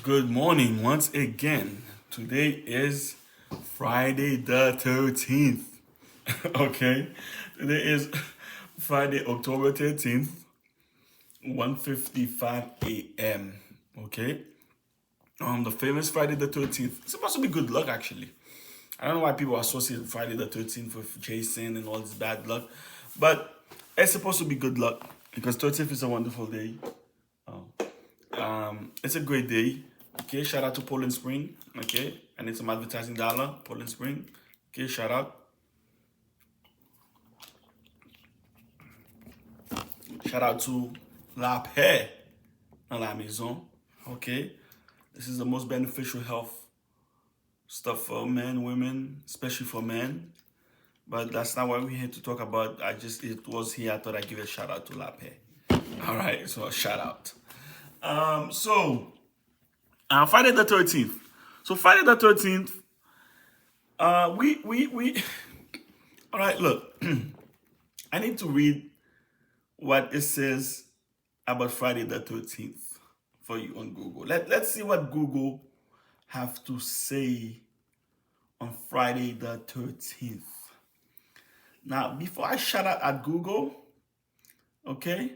Good morning once again. Today is Friday the 13th. Okay? Today is Friday, October 13th, 1:55 a.m. Okay? The famous Friday the 13th. It's supposed to be good luck actually. I don't know why people associate Friday the 13th with Jason and all this bad luck, but it's supposed to be good luck because 13th is a wonderful day. It's a great day. Okay, shout out to Poland Spring. Okay, I need some advertising dollar. Poland Spring. Okay, shout out. Shout out to La Paix dans la maison. Okay, this is the most beneficial health stuff for men, women, especially for men. But that's not what we're here to talk about. It was here. I thought I'd give a shout out to La Paix. All right, so a shout out. Friday the 13th. So Friday the 13th, we all right, look. I need to read what it says about Friday the 13th for you on Google. Let's see what Google have to say on Friday the 13th. Now, before I shout out at Google, okay?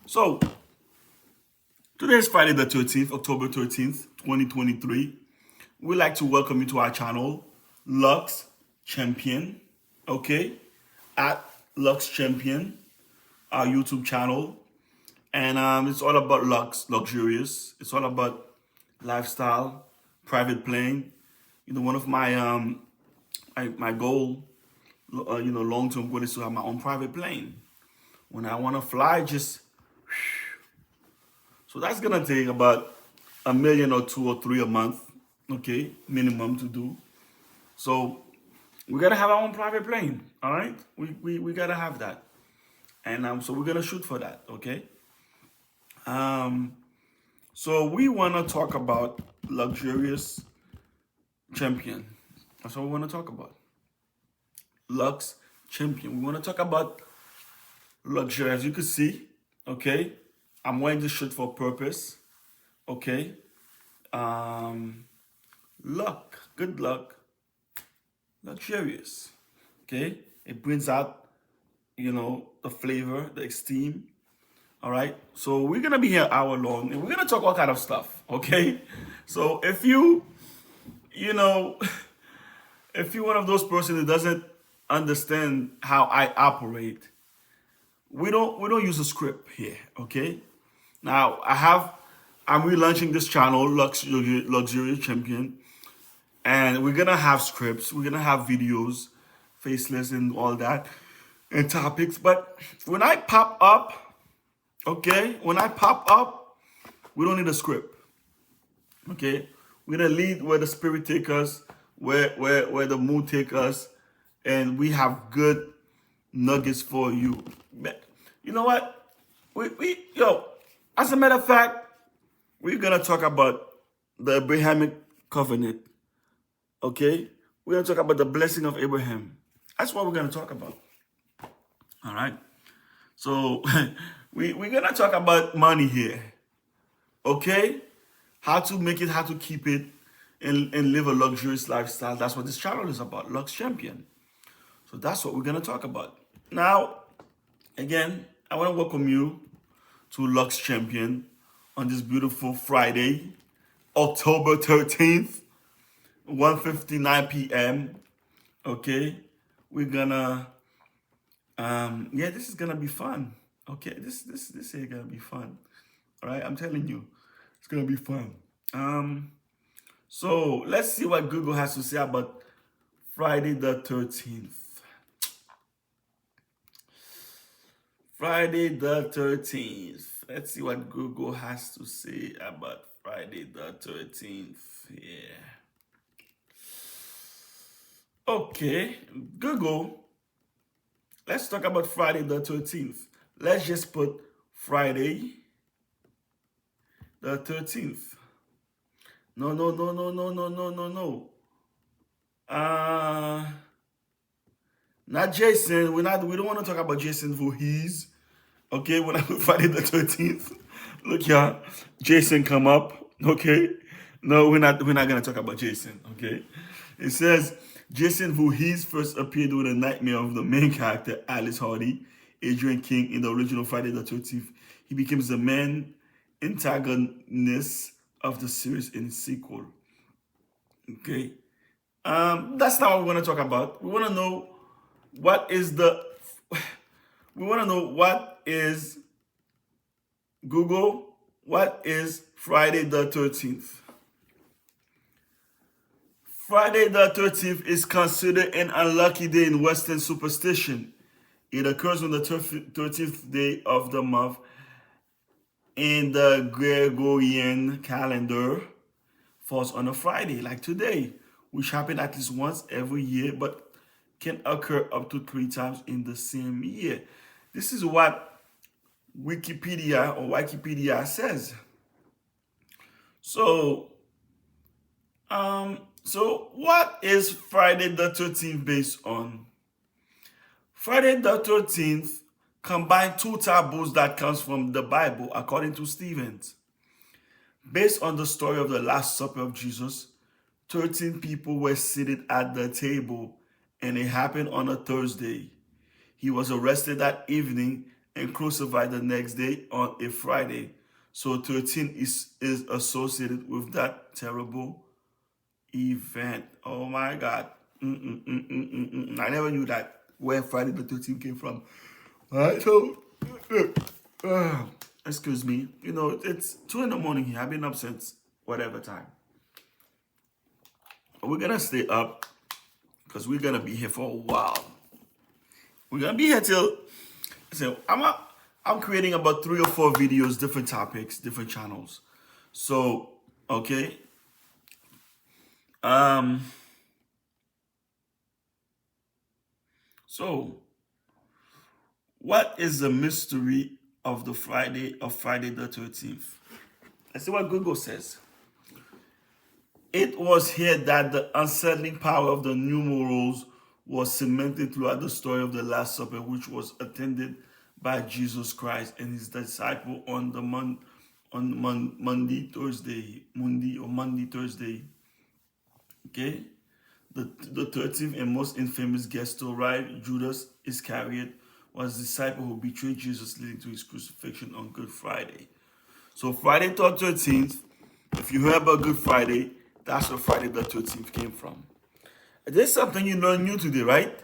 So today is Friday the 13th, October 13th, 2023. We'd like to welcome you to our channel, Lux Champion, okay? At Lux Champion, our YouTube channel. And it's all about luxurious. It's all about lifestyle, private plane. You know, one of my my goal, long-term goal is to have my own private plane. When I want to fly, so that's gonna take about $1 million or $2 or $3 a month, okay, minimum to do. So we gotta have our own private plane, all right? We gotta have that, and so we're gonna shoot for that, okay? So we wanna talk about luxurious champion. That's what we wanna talk about. Lux Champion. We wanna talk about luxury, as you can see, okay? I'm wearing this shirt for a purpose, okay? Luck, good luck, luxurious, okay? It brings out, the flavor, the esteem, all right? So we're gonna be here an hour long, and we're gonna talk all kind of stuff, okay? So if if you're one of those persons that doesn't understand how I operate, we don't use a script here, okay? Now I'm relaunching this channel, Luxurious Champion, and we're gonna have scripts, we're gonna have videos, faceless and all that, and topics. But when I pop up, okay, we don't need a script, okay? We're gonna lead where the spirit take us, where the mood take us, and we have good nuggets for you. You know what? As a matter of fact, we're gonna talk about the Abrahamic Covenant. Okay? We're gonna talk about the blessing of Abraham. That's what we're gonna talk about. All right. So we're gonna talk about money here. Okay? How to make it, how to keep it, and live a luxurious lifestyle. That's what this channel is about, Lux Champion. So that's what we're gonna talk about. Now, again, I want to welcome you to Lux Champion on this beautiful Friday, October 13th, 1:59 p.m. Okay, we're gonna, this is gonna be fun. Okay, this is gonna be fun. All right, I'm telling you, it's gonna be fun. So let's see what Google has to say about Friday the 13th. Friday the 13th. Let's see what Google has to say about Friday the 13th here. Okay, Google, let's talk about Friday the 13th. Let's just put Friday the 13th. No. Not Jason. We don't want to talk about Jason Voorhees. Okay, when I put Friday the 13th, look here, Jason come up. Okay, no, we're not gonna talk about Jason. Okay, it says Jason Voorhees first appeared with a nightmare of the main character Alice Hardy, Adrian King in the original Friday the 13th. He becomes the main antagonist of the series in its sequel. Okay, that's not what we want to talk about. We want to know what is the. We want to know what is Google. What is Friday the 13th? Friday the 13th is considered an unlucky day in Western superstition. It occurs on the 13th day of the month in the Gregorian calendar, falls on a Friday, like today, which happens at least once every year, but can occur up to 3 times in the same year. This is what Wikipedia says. So, what is Friday the 13th based on? Friday the 13th combined two taboos that comes from the Bible, according to Stevens. Based on the story of the Last Supper of Jesus, 13 people were seated at the table, and it happened on a Thursday. He was arrested that evening and crucified the next day on a Friday. So 13 is associated with that terrible event. Oh my God. I never knew that where Friday the 13th came from. All right, so, excuse me. You know, it's 2 in the morning here. I've been up since whatever time. We're going to stay up because we're going to be here for a while. We're going to be here till, so I'm creating about 3 or 4 videos, different topics, different channels. So, okay. So, what is the mystery of Friday the 13th? Let's see what Google says. It was here that the unsettling power of the numerals was cemented throughout the story of the Last Supper, which was attended by Jesus Christ and his disciple on the Monday, Thursday. Okay, the 13th and most infamous guest to arrive, Judas Iscariot, was the disciple who betrayed Jesus, leading to his crucifixion on Good Friday. So Friday the 13th, if you heard about Good Friday, that's where Friday the 13th came from. There's something you learned new today, right?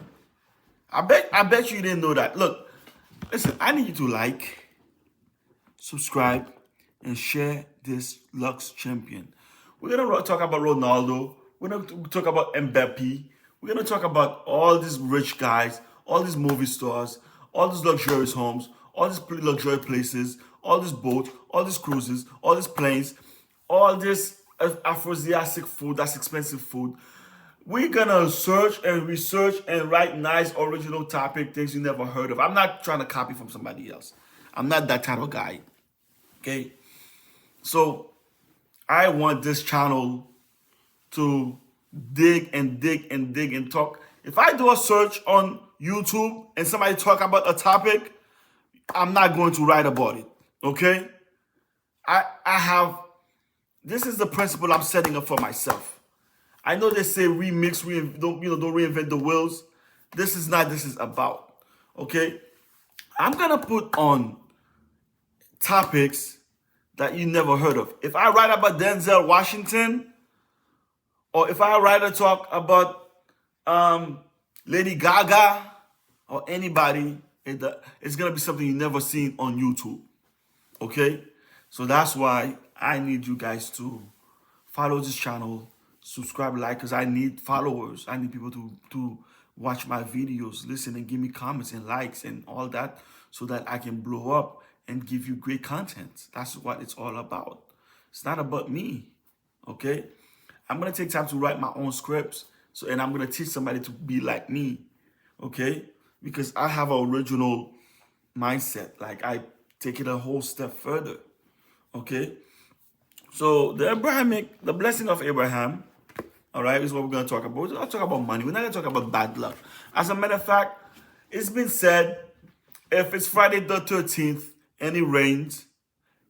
I bet you didn't know that. Look, listen, I need you to like, subscribe, and share this Lux Champion. We're going to talk about Ronaldo. We're going to talk about Mbappe. We're going to talk about all these rich guys, all these movie stars, all these luxurious homes, all these luxurious places, all these boats, all these cruises, all these planes, all this aphrodisiac food, that's expensive food. We're going to search and research and write nice original topic, things you never heard of. I'm not trying to copy from somebody else. I'm not that kind of guy. Okay? So, I want this channel to dig and talk. If I do a search on YouTube and somebody talk about a topic, I'm not going to write about it. Okay? This is the principle I'm setting up for myself. I know they say remix, don't reinvent the wheels. This is not, this is about. Okay? I'm gonna put on topics that you never heard of. If I write about Denzel Washington, or if I write a talk about Lady Gaga or anybody, it's gonna be something you never seen on YouTube. Okay? So that's why I need you guys to follow this channel, subscribe, like, because I need followers. I need people to watch my videos, listen, and give me comments and likes and all that so that I can blow up and give you great content. That's what it's all about. It's not about me, okay? I'm going to take time to write my own scripts, and I'm going to teach somebody to be like me, okay? Because I have an original mindset. Like, I take it a whole step further, okay? So the blessing of Abraham, all right, is what we're going to talk about. We're going to talk about money. We're not going to talk about bad luck. As a matter of fact, it's been said If it's Friday the 13th and it rains,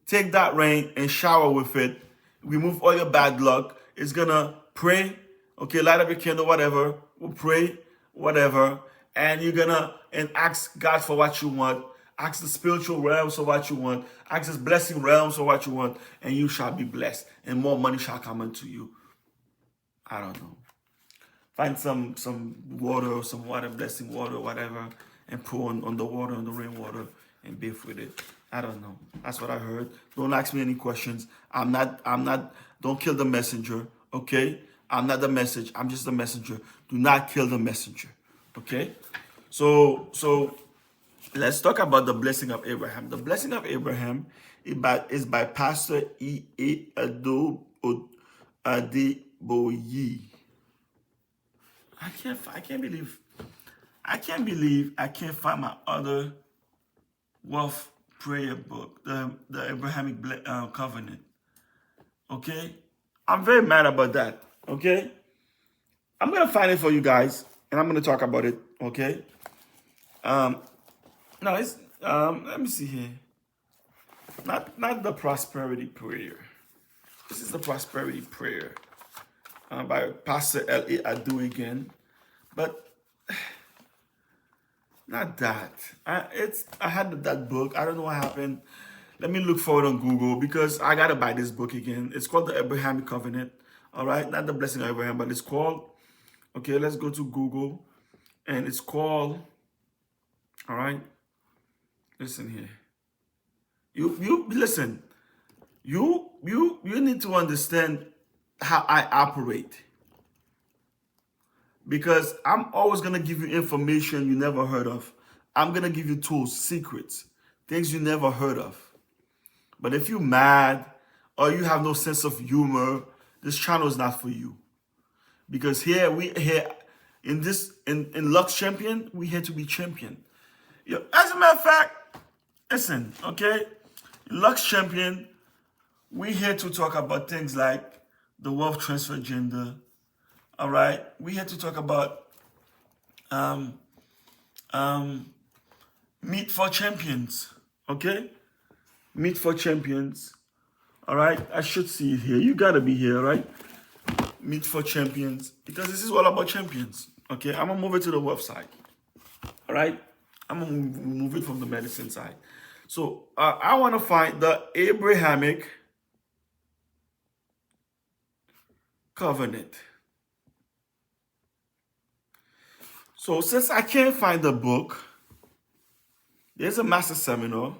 take that rain and shower with it. Remove all your bad luck. It's gonna pray. Okay, light up your candle, whatever. We'll pray, whatever. And you're gonna and ask God for what you want. Ask the spiritual realms for what you want. Ask his blessing realms for what you want. And you shall be blessed. And more money shall come unto you. I don't know. Find some water or some water, blessing water, whatever, and pour on the water, on the rainwater, and bathe with it. I don't know. That's what I heard. Don't ask me any questions. Don't kill the messenger, okay? I'm not the message. I'm just the messenger. Do not kill the messenger, okay? So let's talk about the blessing of Abraham. The blessing of Abraham is by Pastor E. Adeboye. I can't believe I can't find my other wealth prayer book, the Abrahamic Covenant. Okay, I'm very mad about that. Okay, I'm gonna find it for you guys, and I'm gonna talk about it. Okay. No, it's let me see here. Not the prosperity prayer. This is the prosperity prayer by Pastor L.A. Adu again, but not that. I had that book. I don't know what happened. Let me look for it on Google because I gotta buy this book again. It's called the Abrahamic Covenant. All right, not the blessing of Abraham, but it's called. Okay, let's go to Google, and it's called. All right, listen here. You listen. You need to understand how I operate. Because I'm always going to give you information you never heard of. I'm going to give you tools, secrets, things you never heard of. But if you're mad or you have no sense of humor, this channel is not for you. Because here in Lux Champion, we here to be champion. As a matter of fact, listen, okay? In Lux Champion, we here to talk about things like the wealth transfer agenda. All right, we had to talk about meat for champions. Okay, meat for champions. All right, I should see it here. You gotta be here, right? Meat for champions, because this is all about champions. Okay, I'm gonna move it to the website. All right, I'm gonna move it from the medicine side. So I want to find the Abrahamic Covenant. So since I can't find the book, there's a master seminar.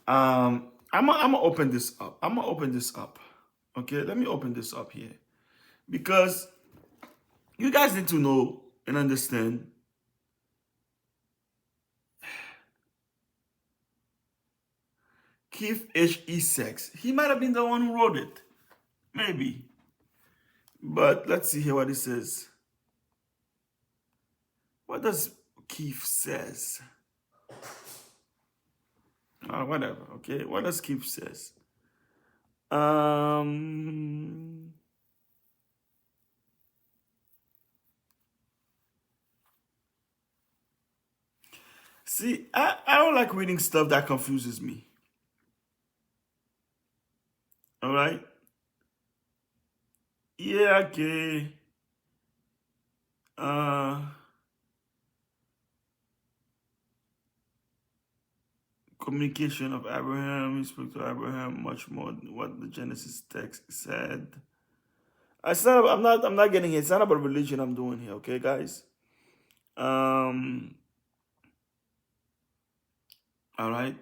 I'm gonna open this up. Okay, let me open this up here because you guys need to know and understand. Keith H.E. Sachs. He might have been the one who wrote it, maybe. But let's see here what it says. What does Keith says? Whatever, okay? What does Keith says? See, I don't like reading stuff that confuses me. All right? Yeah, okay. Communication of Abraham. He spoke to Abraham much more than what the Genesis text said. I'm not getting it. It's not about religion I'm doing here, okay, guys? All right.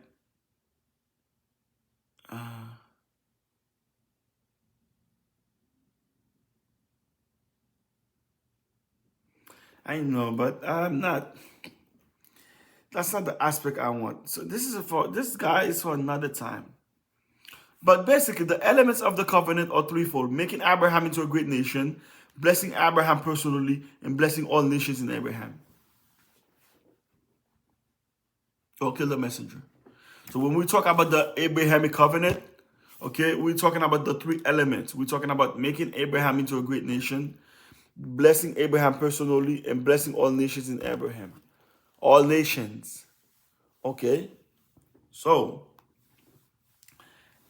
I know, but I'm not. That's not the aspect I want. So this guy is for another time. But basically, the elements of the covenant are threefold: making Abraham into a great nation, blessing Abraham personally, and blessing all nations in Abraham. Or kill the messenger. So when we talk about the Abrahamic covenant, okay, we're talking about the three elements. We're talking about making Abraham into a great nation, blessing Abraham personally, and blessing all nations in Abraham. all nations. Okay? So,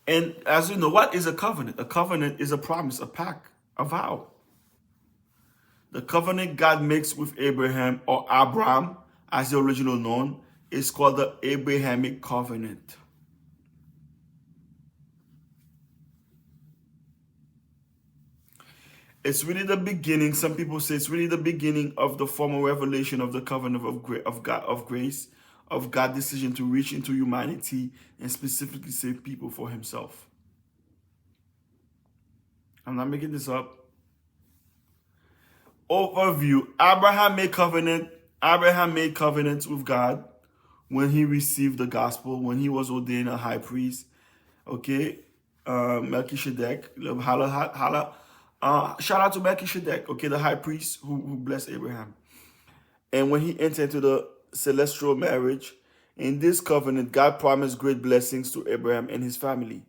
and as you know, what is a covenant? A covenant is a promise, a pact, a vow. The covenant God makes with Abraham, or Abraham, as the original known, is called the Abrahamic Covenant. It's really the beginning. Some people say it's really the beginning of the formal revelation of the covenant of grace, of God's decision to reach into humanity and specifically save people for himself. I'm not making this up. Overview. Abraham made covenants with God when he received the gospel, when he was ordained a high priest. Okay? Melchizedek. Shout out to Melchizedek, okay, the high priest who blessed Abraham. And when he entered into the celestial marriage, in this covenant, God promised great blessings to Abraham and his family.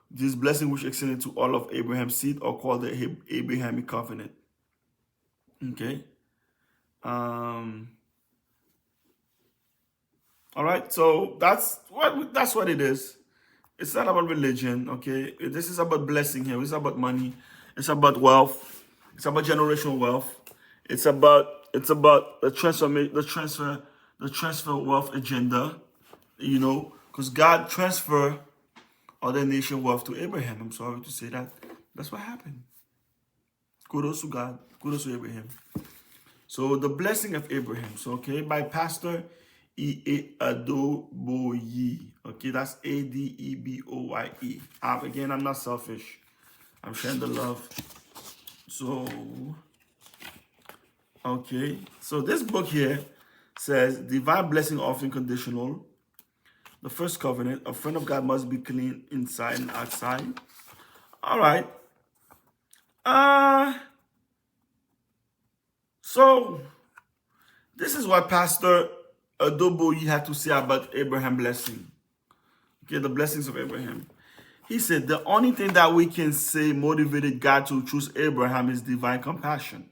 This blessing, which extended to all of Abraham's seed, are called the Abrahamic Covenant. Okay. All right. So that's what it is. It's not about religion. Okay. This is about blessing here. It's about money. It's about wealth. It's about generational wealth. It's about the transfer wealth agenda. You know, because God transferred other nation wealth to Abraham. I'm sorry to say that. That's what happened. Kudos to God. Kudos to Abraham. So the blessing of Abraham. So okay, by Pastor E. Adeboye. Okay, that's Adeboye. Again, I'm not selfish. I'm sharing the love. So, okay. So this book here says, divine blessing often conditional. The first covenant, a friend of God must be clean inside and outside. All right. So this is what Pastor Adeboye had to say about Abraham blessing. Okay, the blessings of Abraham. He said, the only thing that we can say motivated God to choose Abraham is divine compassion.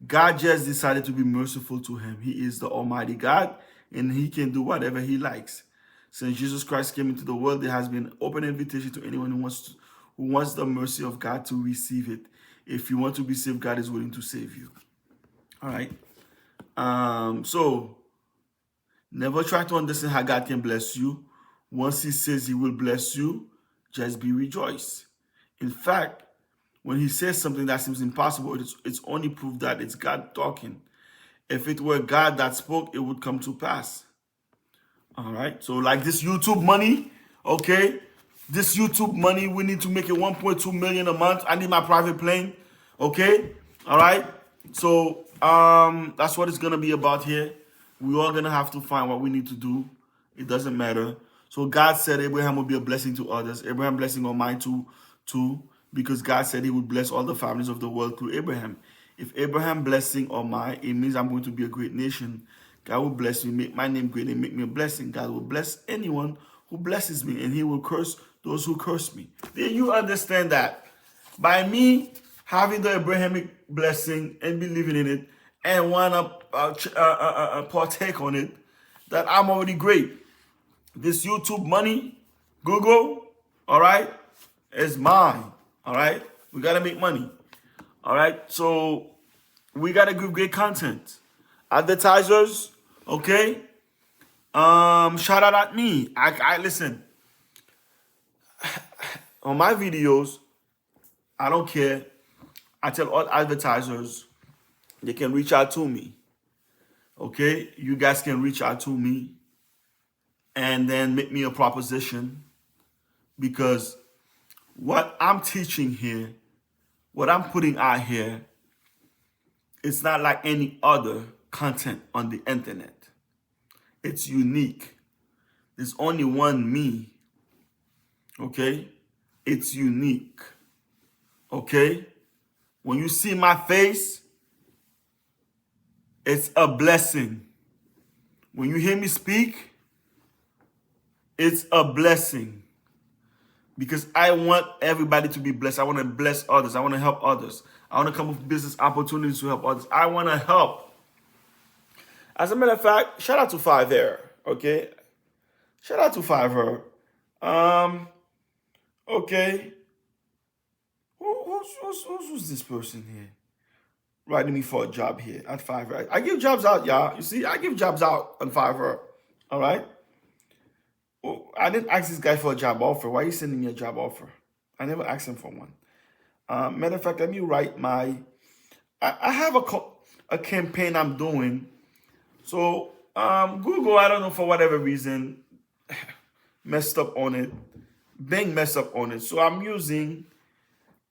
God just decided to be merciful to him. He is the Almighty God, and he can do whatever he likes. Since Jesus Christ came into the world, there has been an open invitation to anyone who wants the mercy of God to receive it. If you want to be saved, God is willing to save you. All right. So never try to understand how God can bless you. Once he says he will bless you, just be rejoiced. In fact, when he says something that seems impossible, it's only proof that it's God talking. If it were God that spoke, it would come to pass. All right. So like this YouTube money, okay? This YouTube money, we need to make it 1.2 million a month. I need my private plane. Okay? All right. So that's what it's gonna be about here. We're all gonna have to find what we need to do. It doesn't matter. So God said Abraham will be a blessing to others. Abraham blessing on mine too, because God said he would bless all the families of the world through Abraham. If Abraham blessing on mine, it means I'm going to be a great nation. God will bless me, make my name great, and make me a blessing. God will bless anyone who blesses me, and he will curse those who curse me. Then you understand that by me having the Abrahamic blessing and believing in it and want to partake on it, that I'm already great. This YouTube money, Google, all right, is mine, all right? We got to make money, all right? So we got to give great content. Advertisers, okay? Shout out at me. I listen. On my videos, I don't care. I tell all advertisers they can reach out to me. Okay? You guys can reach out to me and then make me a proposition, because what I'm teaching here, what I'm putting out here, it's not like any other content on the internet. It's unique. There's only one me. Okay? It's unique. Okay? When you see my face, it's a blessing. When you hear me speak, it's a blessing. Because I want everybody to be blessed. I want to bless others. I want to help others. I want to come up with business opportunities to help others. I want to help. As a matter of fact, shout out to Fiverr. Okay, shout out to Fiverr. Okay. Who's this person here? Writing me for a job here at Fiverr. I give jobs out, y'all. You see, I give jobs out on Fiverr. All right. Well, I didn't ask this guy for a job offer. Why are you sending me a job offer? I never asked him for one. Matter of fact, let me write my. I have a campaign I'm doing. So Google, I don't know for whatever reason, messed up on it. Bing messed up on it. So I'm using.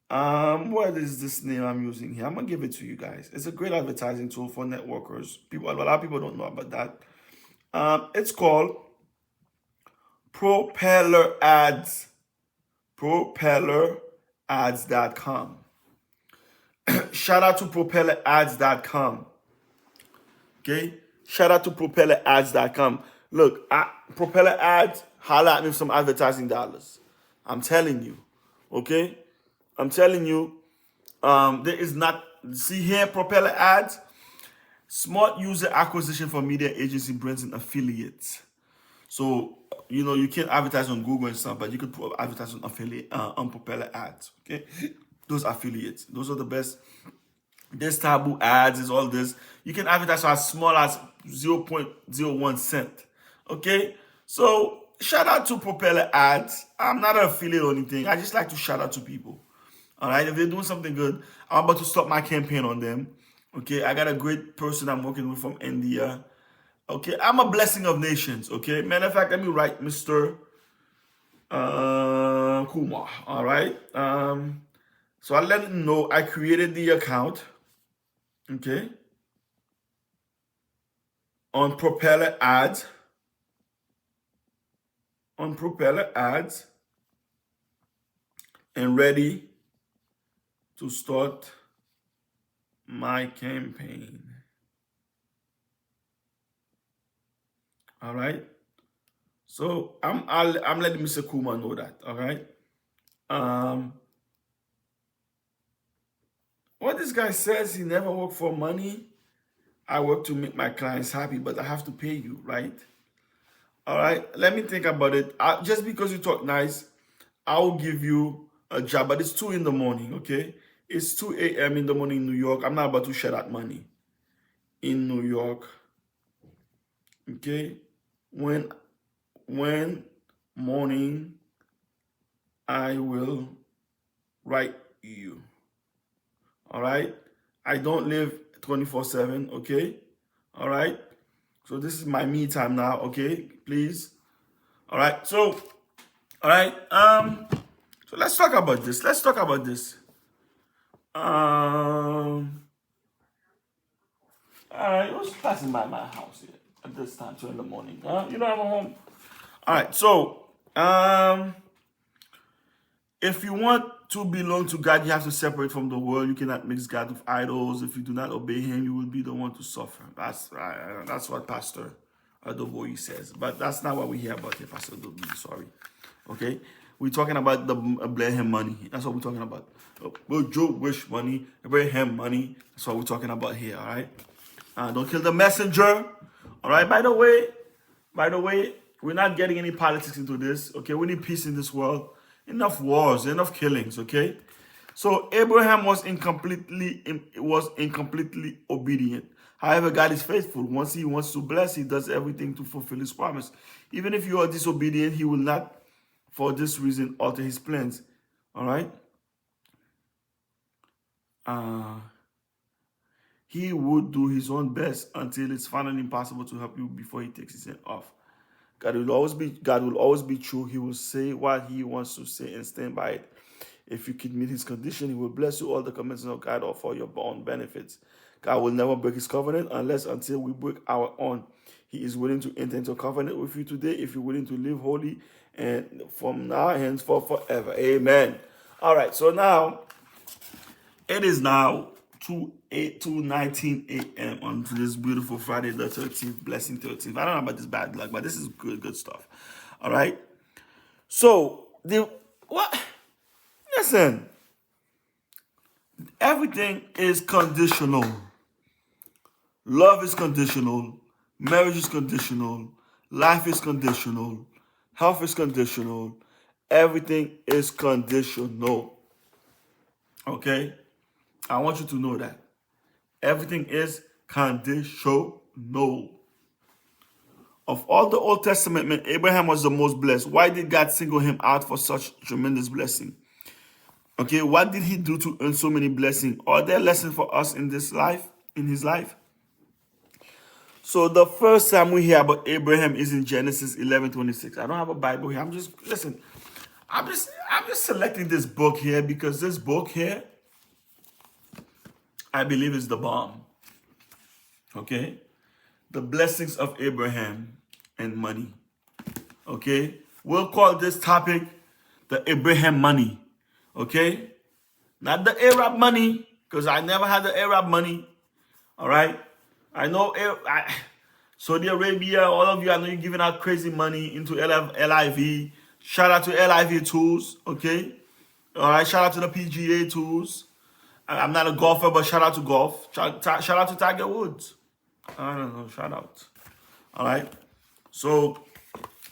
What is this name I'm using here? I'm gonna give it to you guys. It's a great advertising tool for networkers. A lot of people don't know about that. It's called Propeller Ads. PropellerAds.com. Shout out to PropellerAds.com. Okay? Shout out to PropellerAds.com. Look, Propeller Ads, holla at me for some advertising dollars. I'm telling you. Okay? I'm telling you, there is not, see here, Propeller Ads, smart user acquisition for media agency brands and affiliates. So, you can't advertise on Google and stuff, but you could advertise on affiliate, on Propeller Ads, okay? Those affiliates, those are the best. There's taboo ads, is all this. You can advertise for as small as 0.01 cent, okay? So, shout out to Propeller Ads. I'm not an affiliate or anything. I just like to shout out to people. All right, if they're doing something good, I'm about to start my campaign on them. Okay, I got a great person I'm working with from India. Okay, I'm a blessing of nations. Okay, matter of fact, let me write Mr. Kumar. All right. So I let him know I created the account. Okay. On Propeller Ads. On Propeller Ads. And ready to start my campaign. All right. So I'm letting Mr. Kuma know that. All right. What this guy says, he never worked for money. I work to make my clients happy, but I have to pay you, right? All right. Let me think about it. Just because you talk nice, I will give you a job, but it's 2 in the morning. Okay. It's 2 a.m. in the morning in New York. I'm not about to share that money in New York. Okay. When morning, I will write you. All right. I don't live 24/7. Okay. All right. So this is my me time now. Okay. Please. All right. So, all right. So let's talk about this. All right, who's passing by my house here at this time, 2 in the morning? You know I'm home. All right, so if you want to belong to God, you have to separate from the world. You cannot mix God with idols. If you do not obey Him, you will be the one to suffer. That's right. That's what Pastor Adoboy says. But that's not what we hear about here, Pastor Adoboy. Sorry. Okay, we're talking about the Abraham money. That's what we're talking about. Well, Joe wish money, Abraham money. That's what we're talking about here. All right. Don't kill the messenger. All right. By the way, we're not getting any politics into this. Okay. We need peace in this world. Enough wars, enough killings. Okay. So Abraham was incompletely obedient. However, God is faithful. Once He wants to bless, He does everything to fulfill His promise. Even if you are disobedient, He will not, for this reason, alter His plans. All right. He would do His own best until it's finally impossible to help you before He takes His hand off. God will always be true. He will say what He wants to say and stand by it. If you can meet His condition, He will bless you. All the commandments of God are for your own benefits. God will never break His covenant until we break our own. He is willing to enter into a covenant with you today if you're willing to live holy and from now henceforth forever. Amen. All right, so now it is now 2:19 a.m. on this beautiful Friday the 13th, blessing 13th. I don't know about this bad luck, but this is good stuff. All right. So listen, everything is conditional. Love is conditional. Marriage is conditional. Life is conditional. Health is conditional. Everything is conditional. Okay? I want you to know that. Everything is conditional. Of all the Old Testament men, Abraham was the most blessed. Why did God single him out for such tremendous blessing? Okay, what did he do to earn so many blessings? Are there lessons for us in this life, in his life? So the first time we hear about Abraham is in Genesis 11:26. I don't have a Bible here. I'm just selecting this book here because this book here, I believe, is the bomb. Okay? The blessings of Abraham and money. Okay? We'll call this topic the Abraham money. Okay? Not the Arab money, because I never had the Arab money. All right? I know Saudi Arabia, all of you, I know you're giving out crazy money into LIV. Shout out to LIV Tools, okay? All right, shout out to the PGA Tools. I'm not a golfer, but shout out to golf. Shout out to Tiger Woods. I don't know, shout out. All right? So,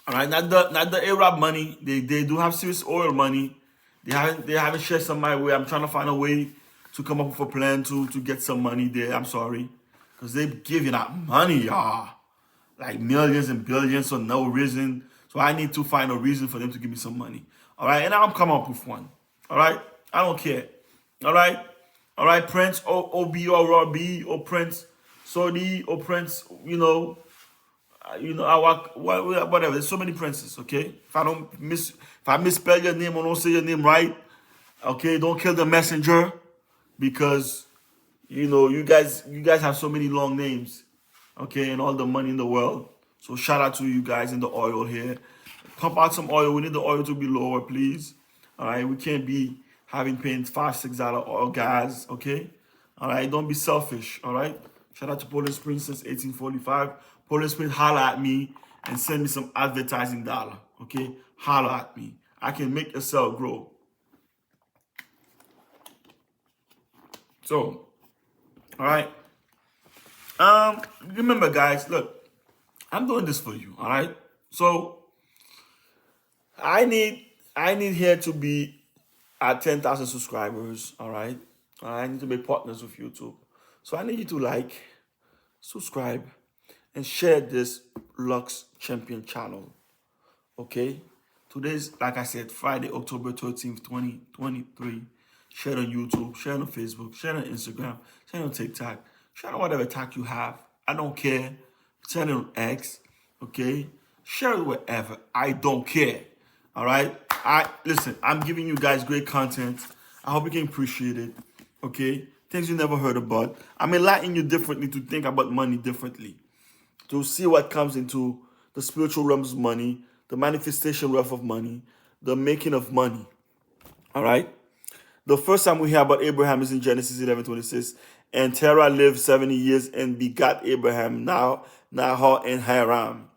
all right, not the Arab money. They do have serious oil money. They haven't shared some my way. I'm trying to find a way to come up with a plan to get some money there. I'm sorry. Because they're giving out money, y'all. Like millions and billions for no reason. So I need to find a reason for them to give me some money. All right? And I'm coming up with one. All right? I don't care. All right? All right, Prince, OB or RB, or Prince Saudi, or Prince, whatever. There's so many princes, okay? If I misspell your name or don't say your name right, okay, don't kill the messenger because you guys have so many long names, okay, and all the money in the world. So shout out to you guys in the oil here. Pump out some oil. We need the oil to be lower, please. All right, we can't be paying $5-6 oil gas, okay? All right, don't be selfish, all right? Shout out to Poland Springs since 1845. Poland Springs, holler at me and send me some advertising dollar, okay? Holler at me. I can make your cell grow. So, all right. Remember, guys, look, I'm doing this for you, all right? So, I need here to be at 10,000 subscribers, all right? I need to be partners with YouTube. So I need you to like, subscribe, and share this Lux Champion channel, okay? Today's, like I said, Friday, October 13th, 2023. Share on YouTube, share on Facebook, share on Instagram, share on TikTok, share on whatever tag you have. I don't care. Share it on X, okay? Share it wherever. I don't care, all right? Listen, I'm giving you guys great content. I hope you can appreciate it, okay? Things you never heard about. I'm enlightening you differently to think about money differently, to see what comes into the spiritual realms of money, the manifestation realm of money, the making of money, all right? The first time we hear about Abraham is in Genesis 11:26. And Terah lived 70 years and begot Abraham, Nahor, and Haran.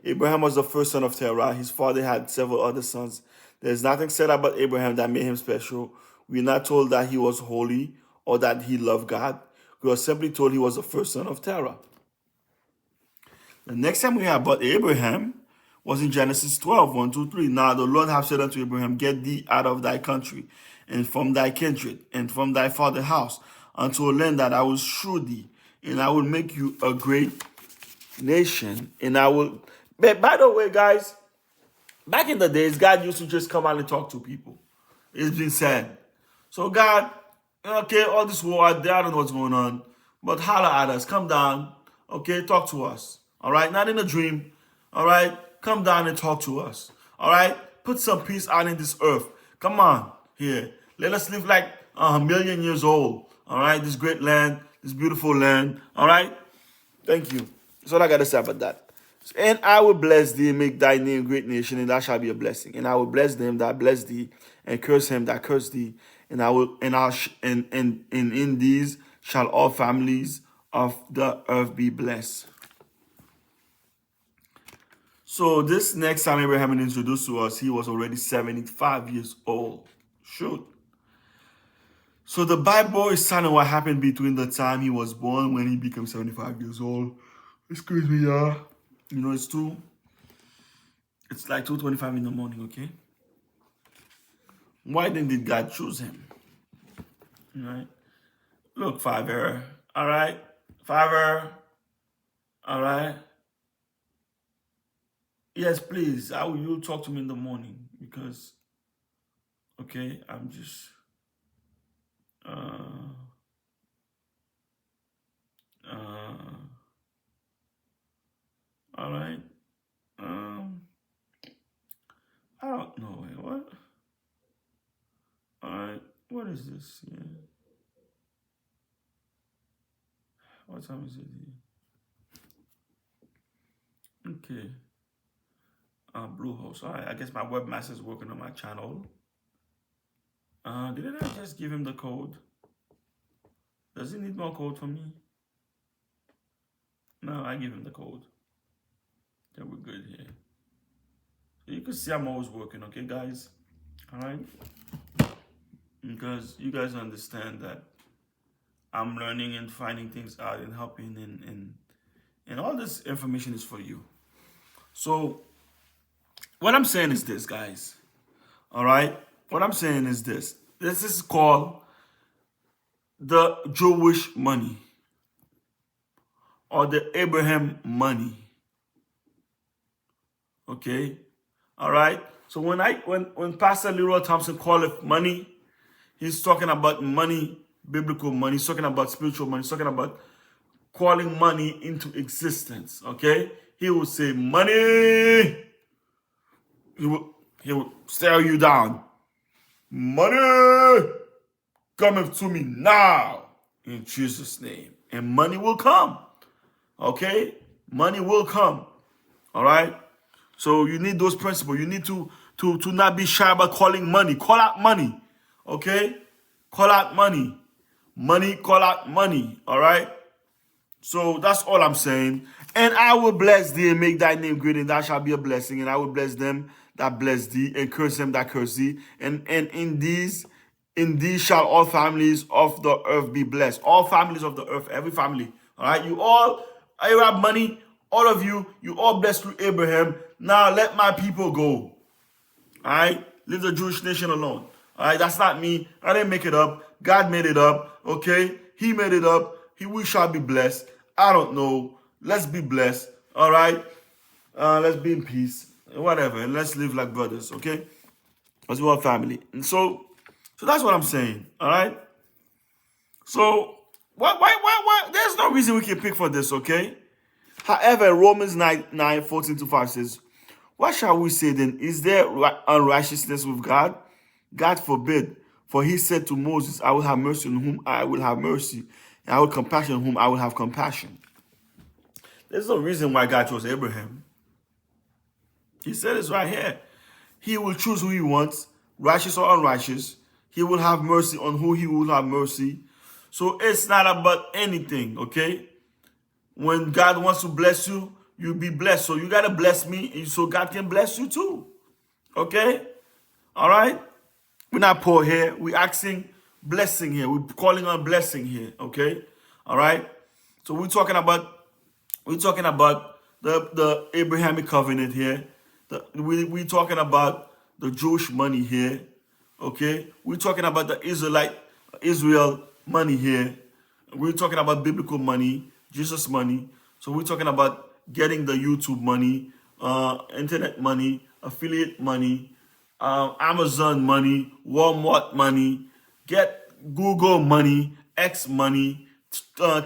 Abraham was the first son of Terah. His father had several other sons. There's nothing said about Abraham that made him special. We're not told that he was holy or that he loved God. We are simply told he was the first son of Terah. The next time we hear about Abraham was in Genesis 12:1-3. Now the Lord hath said unto Abraham, get thee out of thy country, and from thy kindred, and from thy father's house, unto a land that I will shew thee, and I will make you a great nation, and I will... But by the way, guys, back in the days, God used to just come out and talk to people. It's been said. So God, okay, all this war out there, I don't know what's going on, but holler at us, come down, okay, talk to us, all right? Not in a dream, all right? Come down and talk to us, all right? Put some peace out in this earth. Come on, here. Let us live like 1,000,000 years old, all right? This great land, this beautiful land, all right? Thank you. That's all I got to say about that. And I will bless thee, make thy name a great nation, and thou shalt be a blessing. And I will bless them that bless thee, and curse him that curse thee. And in these shall all families of the earth be blessed. So this next time Abraham introduced to us, he was already 75 years old. Shoot. So the Bible is telling what happened between the time he was born when he became 75 years old. Excuse me, y'all. You know, it's like 2:25 in the morning, okay? Why then did God choose him? All right? Look, Father. All right? Father. All right? Yes, please. You'll talk to me in the morning because, okay, I'm just, uh, uh, all right. Um, I don't know. Wait, what? All right. What is this? Yeah. What time is it here? Okay. Bluehost. All right. I guess my webmaster is working on my channel. Didn't I just give him the code? Does he need more code from me? No, I give him the code. Yeah, we're good here. So you can see I'm always working, okay, guys? All right? Because you guys understand that I'm learning and finding things out and helping and all this information is for you. So what I'm saying is this, guys. All right? What I'm saying is this. This is called the Jewish money or the Abraham money. Okay? All right? So when Pastor Leroy Thompson called it money, he's talking about money, biblical money. He's talking about spiritual money. He's talking about calling money into existence. Okay? He will say money. He will stare you down. Money coming to me now in Jesus' name. And money will come. Okay? Money will come. All right? So you need those principles. You need to not be shy about calling money. Call out money. Okay? Call out money. Money, call out money. All right? So that's all I'm saying. And I will bless thee and make thy name great, and thou shalt be a blessing. And I will bless them that bless thee, and curse them that curse thee. And in these shall all families of the earth be blessed. All families of the earth, every family. All right? You have money. All of you all blessed through Abraham. Now let my people go. All right? Leave the Jewish nation alone. All right? That's not me. I didn't make it up. God made it up. Okay? He made it up. We shall be blessed. I don't know. Let's be blessed. All right? Let's be in peace. Whatever. And let's live like brothers. Okay? Let's be one family. And so that's what I'm saying. All right? So why? There's no reason we can pick for this, okay? However, Romans 9:14-5 says, what shall we say then? Is there unrighteousness with God? God forbid. For he said to Moses, I will have mercy on whom I will have mercy, and I will have compassion on whom I will have compassion. There's no reason why God chose Abraham. He said it's right here. He will choose who he wants, righteous or unrighteous. He will have mercy on who he will have mercy. So it's not about anything, okay? When God wants to bless you, you'll be blessed. So you got to bless me so God can bless you too. Okay? All right? We're not poor here. We're asking blessing here. We're calling on blessing here. Okay? All right? So we're talking about the Abrahamic Covenant here. We're talking about the Jewish money here. Okay? We're talking about the Israel money here. We're talking about biblical money, Jesus money. So we're talking about getting the YouTube money, internet money, affiliate money, Amazon money, Walmart money, get Google money, X money,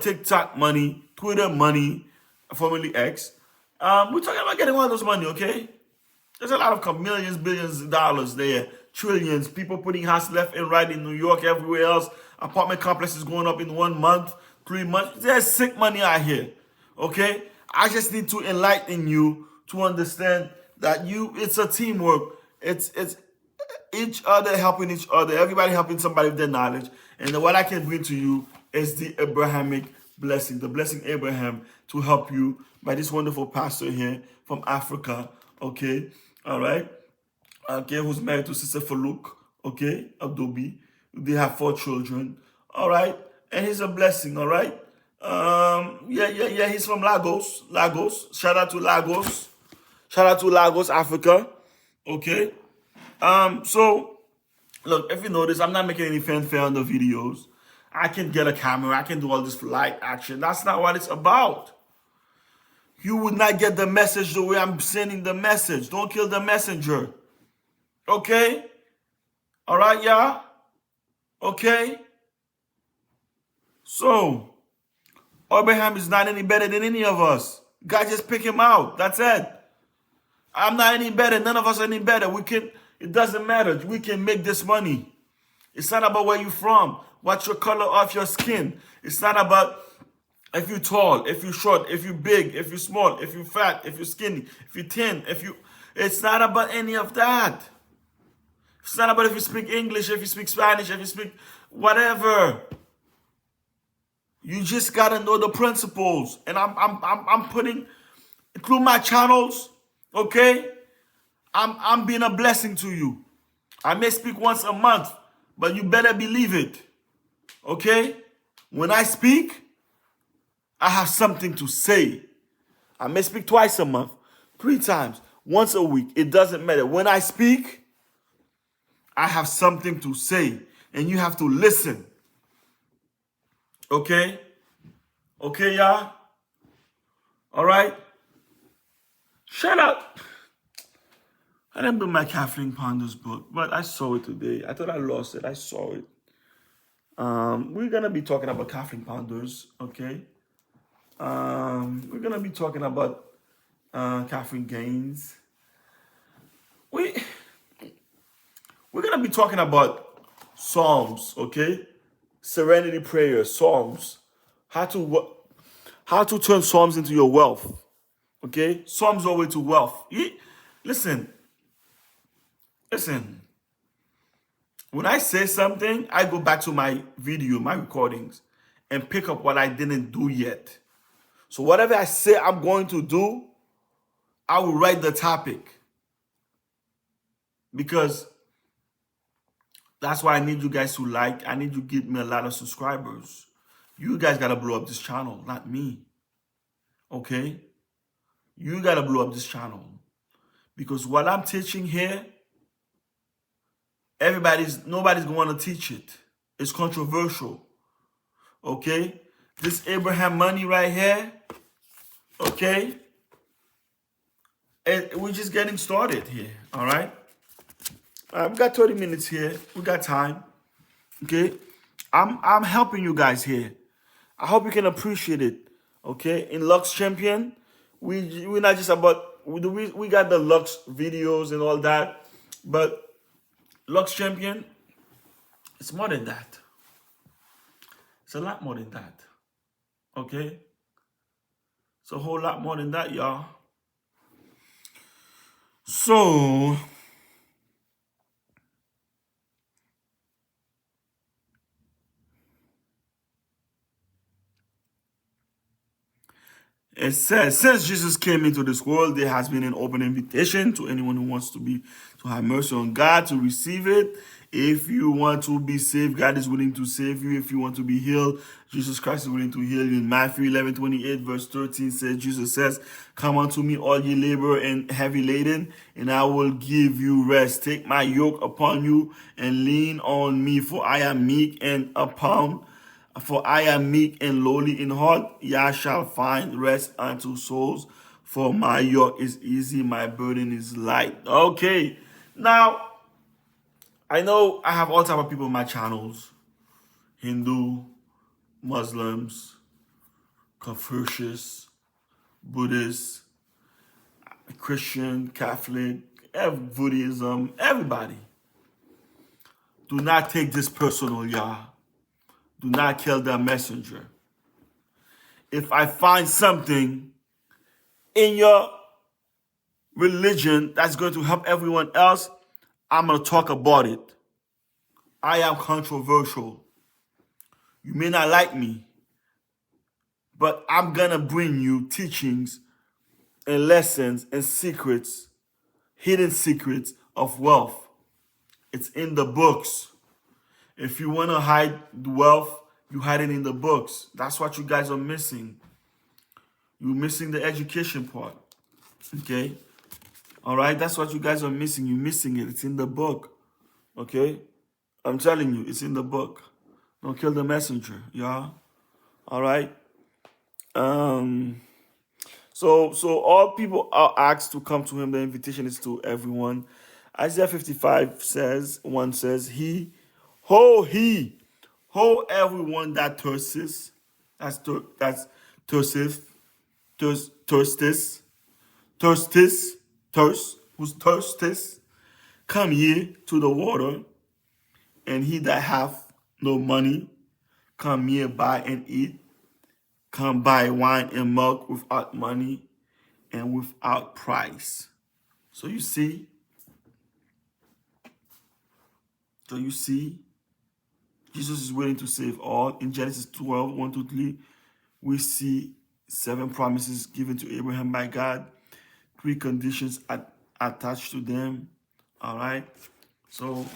TikTok money, Twitter money, formerly X. We're talking about getting all those money, okay? There's a lot of millions, billions of dollars there, trillions, people putting houses left and right in New York, everywhere else. Apartment complexes going up in 1 month, 3 months. There's sick money out here, okay? I just need to enlighten you to understand that it's a teamwork. It's each other helping each other, everybody helping somebody with their knowledge. And then what I can bring to you is the Abrahamic blessing, the blessing Abraham to help you by this wonderful pastor here from Africa, okay? All right? Okay, who's married to Sister Faluk, okay, Abdobi. They have 4 children, all right? And he's a blessing, all right? Yeah. He's from Lagos. Lagos. Shout out to Lagos. Shout out to Lagos, Africa. Okay. So look, if you notice, I'm not making any fanfare on the videos. I can get a camera. I can do all this light action. That's not what it's about. You would not get the message the way I'm sending the message. Don't kill the messenger. Okay? All right, y'all? Okay? So, Abraham is not any better than any of us. God just pick him out. That's it. I'm not any better. None of us are any better. It doesn't matter. We can make this money. It's not about where you're from, what's your color of your skin. It's not about if you're tall, if you're short, if you're big, if you're small, if you're fat, if you're skinny, if you're thin, It's not about any of that. It's not about if you speak English, if you speak Spanish, if you speak whatever. You just gotta know the principles. And I'm putting, include my channels, okay? I'm being a blessing to you. I may speak once a month, but you better believe it. Okay? When I speak, I have something to say. I may speak twice a month, 3 times, once a week. It doesn't matter. When I speak, I have something to say. And you have to listen. Okay? Okay, y'all? All right? Shut up. I didn't bring my Kathleen Ponders book, but I saw it today. I thought I lost it. I saw it. We're going to be talking about Kathleen Ponders, okay? We're going to be talking about Catherine Gaines. We're going to be talking about Psalms, okay? Serenity prayers, Psalms. How to turn Psalms into your wealth, okay? Psalms are way to wealth. Listen. When I say something, I go back to my video, my recordings, and pick up what I didn't do yet. So whatever I say I'm going to do, I will write the topic. Because that's why I need you guys to like. I need you to give me a lot of subscribers. You guys got to blow up this channel, not me. Okay? You got to blow up this channel. Because what I'm teaching here, nobody's going to teach it. It's controversial. Okay? This Abraham money right here, okay? And we're just getting started here, all right? We got 30 minutes here. We got time, okay? I'm helping you guys here. I hope you can appreciate it, okay? In Lux Champion, we're not just about, we got the Lux videos and all that, but Lux Champion, it's more than that. It's a lot more than that, okay? It's a whole lot more than that, y'all. So, it says, since Jesus came into this world, there has been an open invitation to anyone who wants to have mercy on God to receive it. If you want to be saved, God is willing to save you. If you want to be healed, Jesus Christ is willing to heal you. In Matthew 11:28, verse 13 says, Jesus says, come unto me, all ye labor and heavy laden, and I will give you rest. Take my yoke upon you and lean on me, for I am meek and lowly in heart. Ye shall find rest unto souls. For my yoke is easy, my burden is light. Okay, now I know I have all type of people in my channels: Hindu, Muslims, Confucius, Buddhist, Christian, Catholic, Buddhism, everybody. Do not take this personal, y'all. Do not kill the messenger. If I find something in your religion that's going to help everyone else, I'm going to talk about it. I am controversial. You may not like me, but I'm going to bring you teachings and lessons and secrets, hidden secrets of wealth. It's in the books. If you want to hide the wealth, You hide it in the books. That's what you guys are missing. You're missing the education part. Okay? All right? That's what you guys are missing. You're missing it. It's in the book. Okay? I'm telling you, it's in the book. Don't kill the messenger, y'all. All right? So all people are asked to come to him. The invitation is to everyone. Isaiah 55 says, one says, ho everyone that thirsts, that's thirsteth, who's thirsteth, come ye to the water, and he that hath no money, come ye buy and eat. Come buy wine and milk without money and without price. So you see, Jesus is willing to save all. In Genesis 12, 1 to 3, we see 7 promises given to Abraham by God, 3 conditions attached to them. All right. So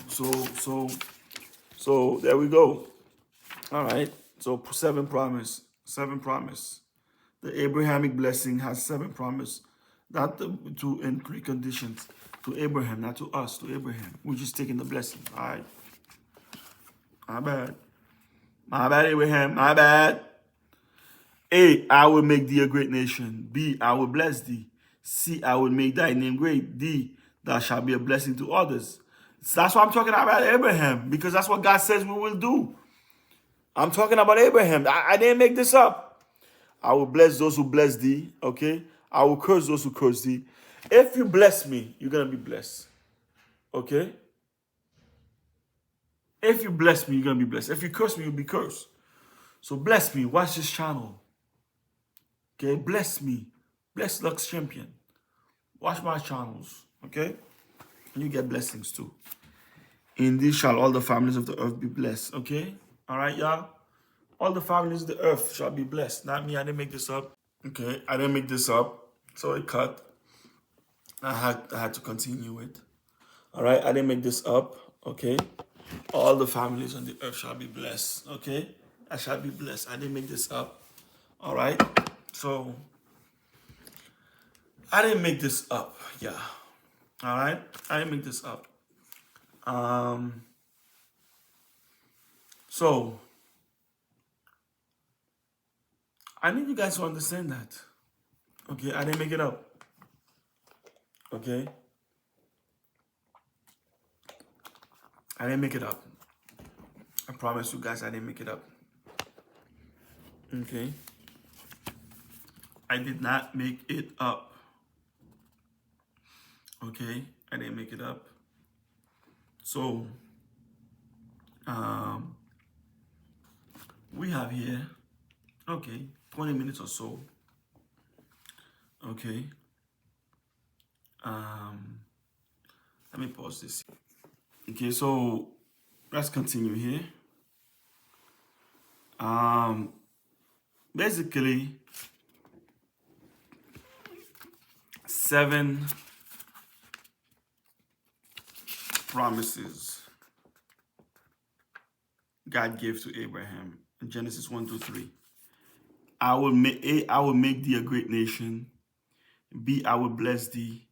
there we go. All right. So 7 promise. The Abrahamic blessing has 7 promise. Not the 2 and 3 conditions to Abraham, not to us, to Abraham. We're just taking the blessing. All right. My bad, Abraham. My bad. A, I will make thee a great nation. B, I will bless thee. C, I will make thy name great. D, thou shalt be a blessing to others. So that's why I'm talking about Abraham, because that's what God says we will do. I'm talking about Abraham. I didn't make this up. I will bless those who bless thee, okay? I will curse those who curse thee. If you bless me, you're going to be blessed, okay? If you bless me, you're going to be blessed. If you curse me, you'll be cursed. So bless me. Watch this channel. Okay? Bless me. Bless Lux Champion. Watch my channels, okay? And you get blessings too. Indeed shall all the families of the earth be blessed, okay? All right, y'all? All the families of the earth shall be blessed. Not me. I didn't make this up. Okay? I didn't make this up. So it cut. I had to continue it. All right? I didn't make this up, okay? All the families on the earth shall be blessed, okay? I shall be blessed. I didn't make this up. All right? So, I didn't make this up, yeah. All right? I didn't make this up. So, I need you guys to understand that. Okay? I didn't make it up. Okay? I didn't make it up. I promise you guys I didn't make it up. Okay? I did not make it up. Okay? I didn't make it up. So, we have here, okay, 20 minutes or so. Okay. Let me pause this. Okay, so let's continue here. Basically, 7 promises God gave to Abraham in Genesis 1 to 3. I will make thee a great nation. B, I will bless thee.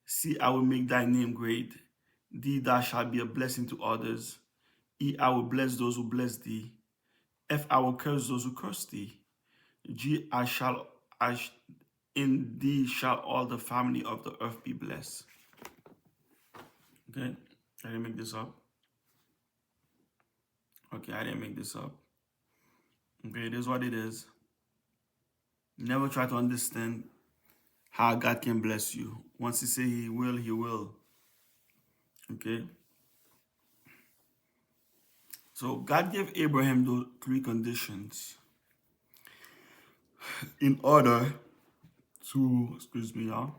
C, I will make thy name great. D, thou shalt be a blessing to others. E, I will bless those who bless thee. F, I will curse those who curse thee. G, in thee shall all the family of the earth be blessed. Okay, I didn't make this up. Okay, I didn't make this up. Okay, it is what it is. Never try to understand how God can bless you. Once he say he will, he will. Okay? So God gave Abraham those 3 conditions in order to, excuse me, y'all.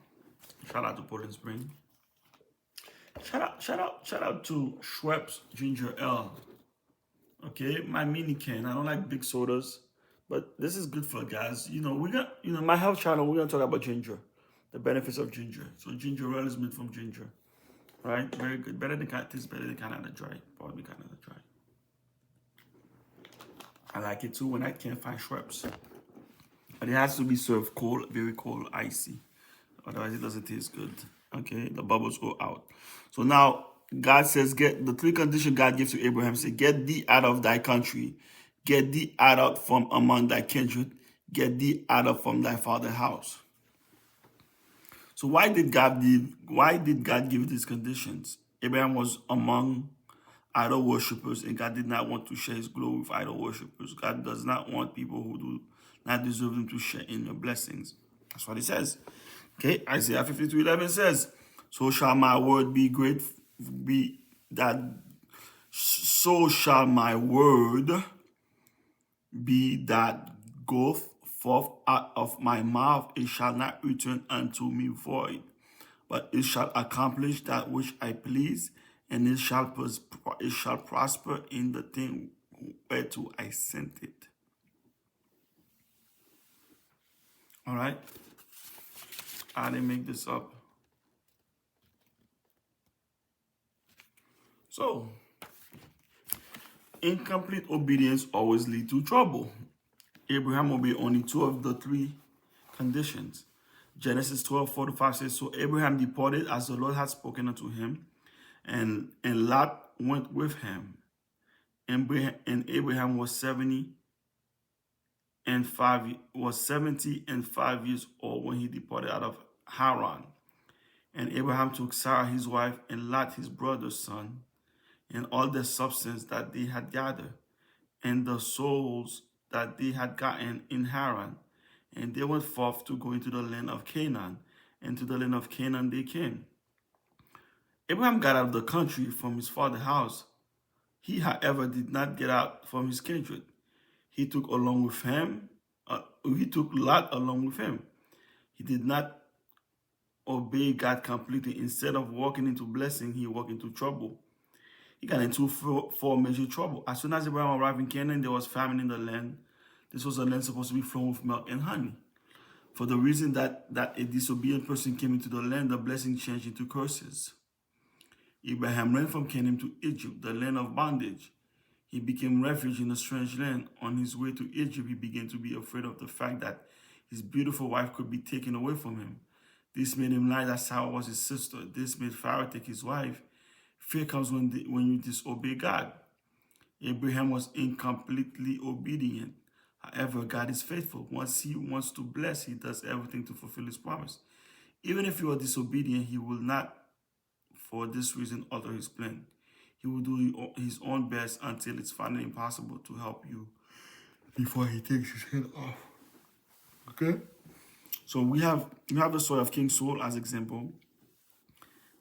Shout out to Portland Spring. Shout out to Schweppes Ginger Ale. Okay, my mini can. I don't like big sodas, but this is good for guys. My health channel, we're gonna talk about ginger, the benefits of ginger. So ginger ale is made from ginger, right? Very good. Better than Canada Dry. Probably Canada Dry. I like it too when I can't find shrimps. But it has to be served cold, very cold, icy. Otherwise, it doesn't taste good. Okay, the bubbles go out. So now God says, get the three conditions God gives to Abraham. Say, get thee out of thy country, get thee out of from among thy kindred, get thee out of from thy father's house. So why did God give these conditions? Abraham was among idol worshippers, and God did not want to share his glory with idol worshippers. God does not want people who do not deserve him to share in your blessings. That's what it says. Okay, Isaiah 52:11 says, so shall my word be great, be that so shall my word be that goeth forth out of my mouth, it shall not return unto me void, but it shall accomplish that which I please, and it shall prosper in the thing whereto I sent it. All right? I didn't make this up. So, incomplete obedience always leads to trouble. Abraham obeyed only two of the three conditions. Genesis 12:4-5 says, so Abraham departed as the Lord had spoken unto him, and Lot went with him. And Abraham was 70 and 5 years old when he departed out of Haran. And Abraham took Sarah his wife, and Lot his brother's son, and all the substance that they had gathered, and the souls that they had gotten in Haran. And they went forth to go into the land of Canaan, and to the land of Canaan they came. Abraham got out of the country from his father's house. He, however, did not get out from his kindred. He took Lot along with him. He did not obey God completely. Instead of walking into blessing, he walked into trouble. He got into four major trouble. As soon as Abraham arrived in Canaan, there was famine in the land. This was a land supposed to be flowing with milk and honey. For the reason that a disobedient person came into the land, the blessing changed into curses. Abraham ran from Canaan to Egypt, the land of bondage. He became refuge in a strange land. On his way to Egypt, he began to be afraid of the fact that his beautiful wife could be taken away from him. This made him lie that Sarah was his sister. This made Pharaoh take his wife. Fear comes when you disobey God. Abraham was incompletely obedient. However, God is faithful. Once he wants to bless, he does everything to fulfill his promise. Even if you are disobedient, he will not, for this reason, alter his plan. He will do his own best until it's finally impossible to help you before he takes his hand off. Okay? So we have the story of King Saul as example.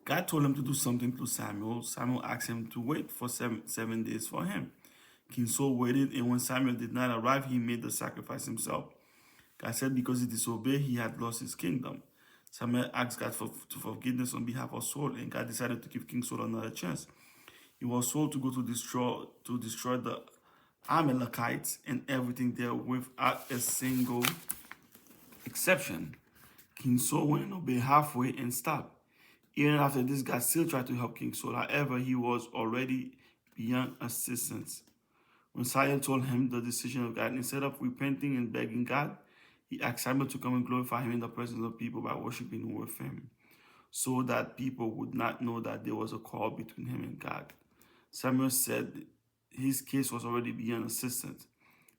God told him to do something to Samuel. Samuel asked him to wait for seven days for him. King Saul waited, and when Samuel did not arrive, he made the sacrifice himself. God said because he disobeyed, he had lost his kingdom. Samuel asked God for forgiveness on behalf of Saul, and God decided to give King Saul another chance. He was told to go to destroy the Amalekites and everything there without a single exception. King Saul went and obeyed halfway and stopped. Even after this, God still tried to help King Saul. However, he was already beyond assistance. When Samuel told him the decision of God, instead of repenting and begging God, he asked Samuel to come and glorify him in the presence of people by worshiping with him, so that people would not know that there was a call between him and God. Samuel said his case was already beyond assistance,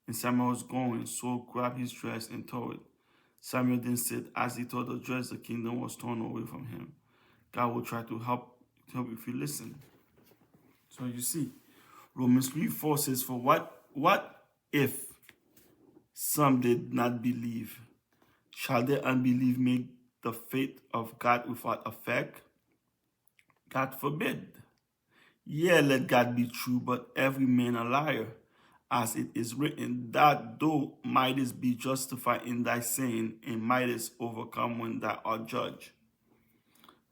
and Samuel was going. Saul grabbed his dress and tore it. Samuel then said, as he tore the dress, the kingdom was torn away from him. God will try to help if you listen. So you see, Romans 3:4 says, for what if some did not believe? Shall their unbelief make the faith of God without effect? God forbid. Yeah, let God be true, but every man a liar. As it is written, that thou mightest be justified in thy saying, and mightest overcome when thou art judged.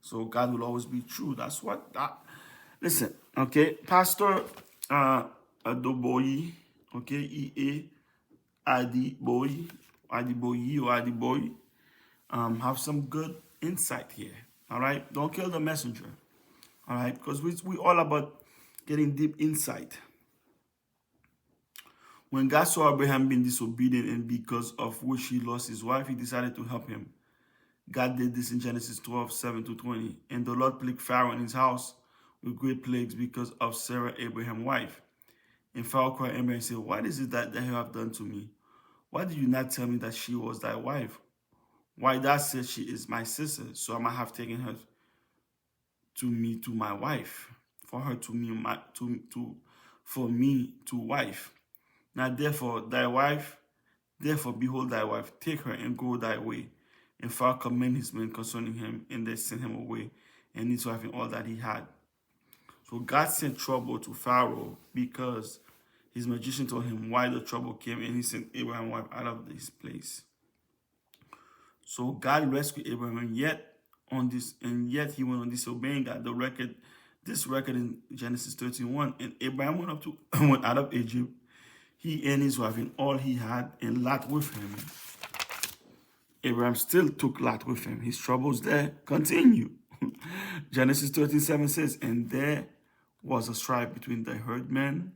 So God will always be true. That's what that. Listen, okay, Pastor Adoboyi, okay, Adiboyi, have some good insight here. All right, don't kill the messenger. All right, because we all about getting deep insight. When God saw Abraham being disobedient and because of which he lost his wife, he decided to help him. God did this in Genesis 12:7-20. And the Lord plagued Pharaoh and his house with great plagues because of Sarah, Abraham's wife. And Pharaoh cried Abraham and said, what is it that you have done to me? Why did you not tell me that she was thy wife? Why thou said she is my sister, so I might have taken her to my wife, for her to me for me to wife. Now therefore behold thy wife, take her and go thy way. And Pharaoh commanded his men concerning him, and they sent him away, and his wife and all that he had. So God sent trouble to Pharaoh because his magician told him why the trouble came, and he sent Abraham's wife out of this place. So God rescued Abraham, and yet he went on disobeying God. This record in Genesis 13:1, and Abraham went out of Egypt, he and his wife and all he had, and Lot with him. Abraham still took Lot with him. His troubles there continue. Genesis 13:7 says, and there was a strife between the herdmen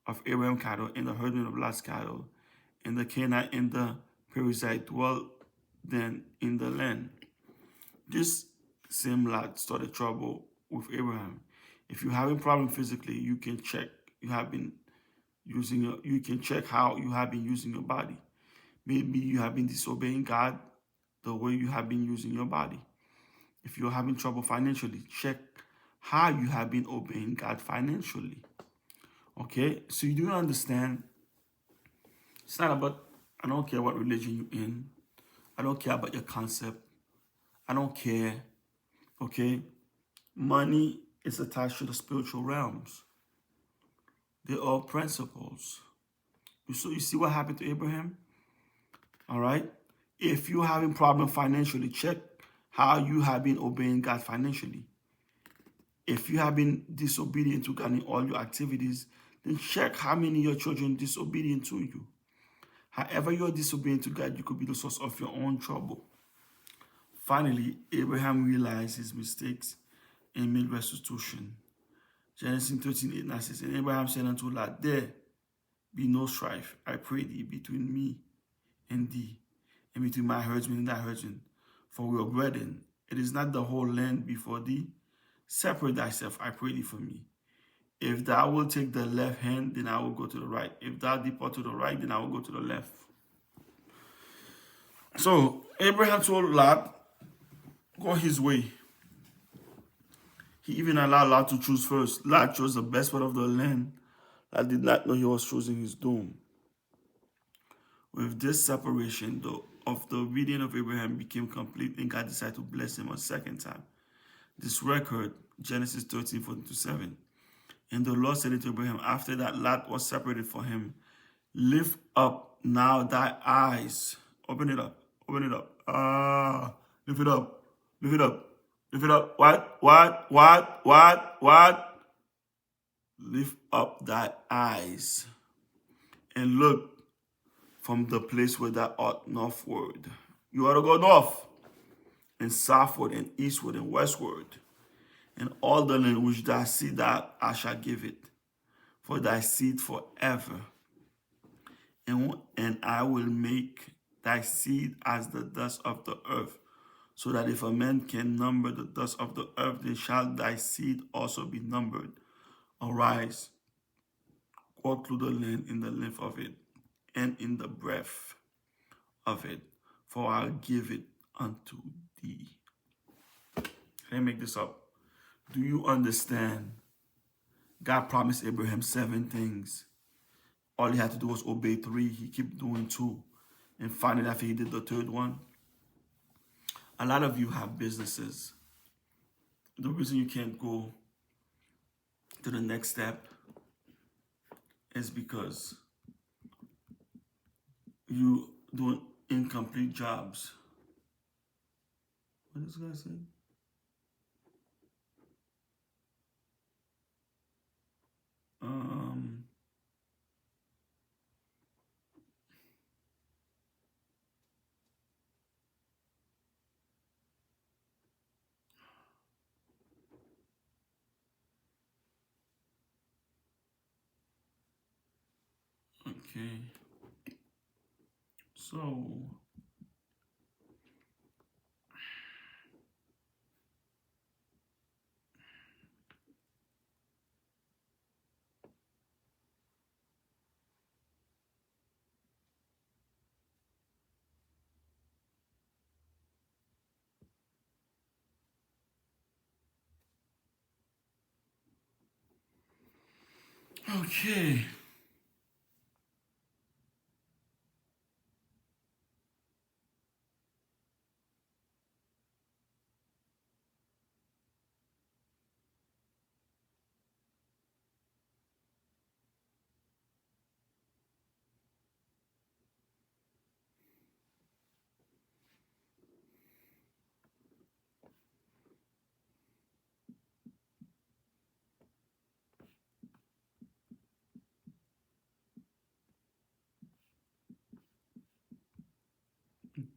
of Abraham's cattle and the herdmen of Lot's cattle, and the Canaanite and the Perizzite dwelt then in the land. This same Lot started trouble with Abraham. If you're having problem physically, you can check you can check how you have been using your body. Maybe you have been disobeying God the way you have been using your body. If you're having trouble financially, check how you have been obeying God financially. Okay? So you do understand, it's not about, I don't care what religion you're in. I don't care about your concept. I don't care. Okay? Money is attached to the spiritual realms. They're all principles. So you see what happened to Abraham? All right? If you're having problem financially, check how you have been obeying God financially. If you have been disobedient to God in all your activities, then check how many of your children are disobedient to you. However you're disobedient to God, you could be the source of your own trouble. Finally, Abraham realized his mistakes and made restitution. Genesis 13:8 says, and Abraham said unto Lot, there be no strife, I pray thee, between me and thee, and between my herdsmen and thy herdsmen, for we are brethren. It is not the whole land before thee. Separate thyself, I pray thee, from me. If thou wilt take the left hand, then I will go to the right. If thou depart to the right, then I will go to the left. So Abraham told Lot, go his way. He even allowed Lot to choose first. Lot chose the best part of the land. Lot did not know he was choosing his doom. With this separation, of the obedience of Abraham became complete, and God decided to bless him a second time. This record, Genesis 13:4-7. And the Lord said to Abraham, after that Lot was separated from him, lift up now thy eyes. Open it up. Open it up. Lift it up. Lift it up. Lift it up. What? Lift up thy eyes and look from the place where thou art northward. You ought to go north and southward and eastward and westward. And all the land which thou seest, that I shall give it for thy seed forever. And I will make thy seed as the dust of the earth, so that if a man can number the dust of the earth, then shall thy seed also be numbered. Arise, walk through the land in the length of it, and in the breadth of it, for I'll give it unto thee. Let me make this up. Do you understand? God promised Abraham 7 things. All he had to do was obey 3. He kept doing 2. And finally, after he did the 3rd one, a lot of you have businesses. The reason you can't go to the next step is because you doing incomplete jobs. What is this guy saying? Okay. So, okay.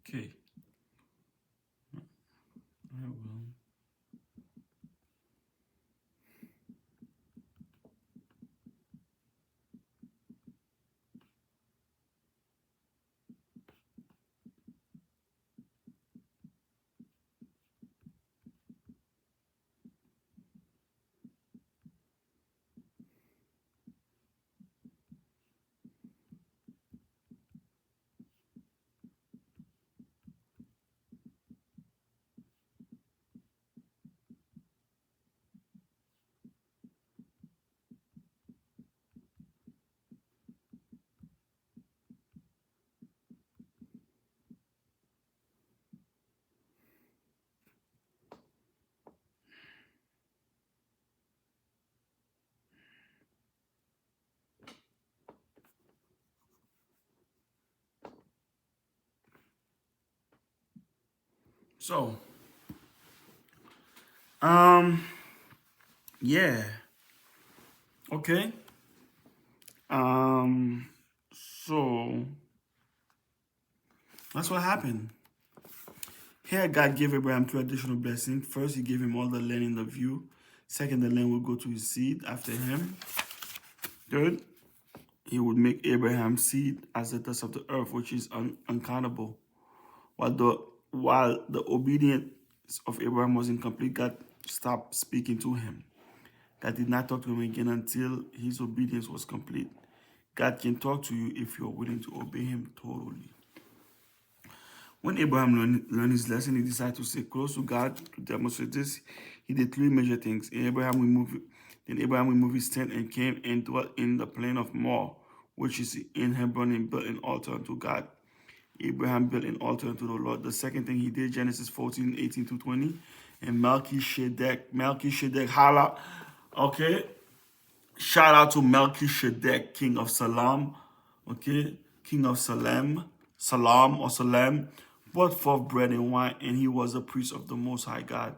Okay. I will. So, um, yeah. Okay. Um, so that's what happened. Here, God gave Abraham two additional blessings. First, he gave him all the land in the view. Second, the land will go to his seed after him. Third, he would make Abraham's seed as the dust of the earth, which is uncountable. While the obedience of Abraham was incomplete, God stopped speaking to him. God did not talk to him again until his obedience was complete. God can talk to you if you're willing to obey him totally. When Abraham learned his lesson, he decided to stay close to God. To demonstrate this, he did three major things. Then Abraham removed his tent and came and dwelt in the plain of More, which is in Hebron, and built an altar unto God. Abraham built an altar unto the Lord. The second thing he did, Genesis 14:18-20, and Melchizedek, holla, okay? Shout out to Melchizedek, king of Salem, okay? King of Salem, brought forth bread and wine, and he was a priest of the Most High God.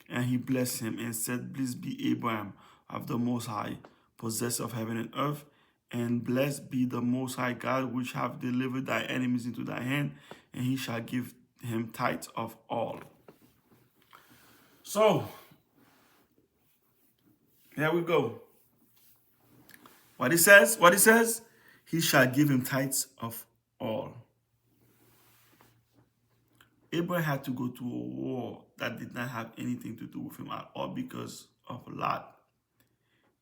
And he blessed him and said, Blessed be Abraham of the Most High, possessor of heaven and earth, and blessed be the Most High God, which hath delivered thy enemies into thy hand, and he shall give him tithes of all. So, here we go. What he says, he shall give him tithes of all. Abraham had to go to a war that did not have anything to do with him at all because of Lot.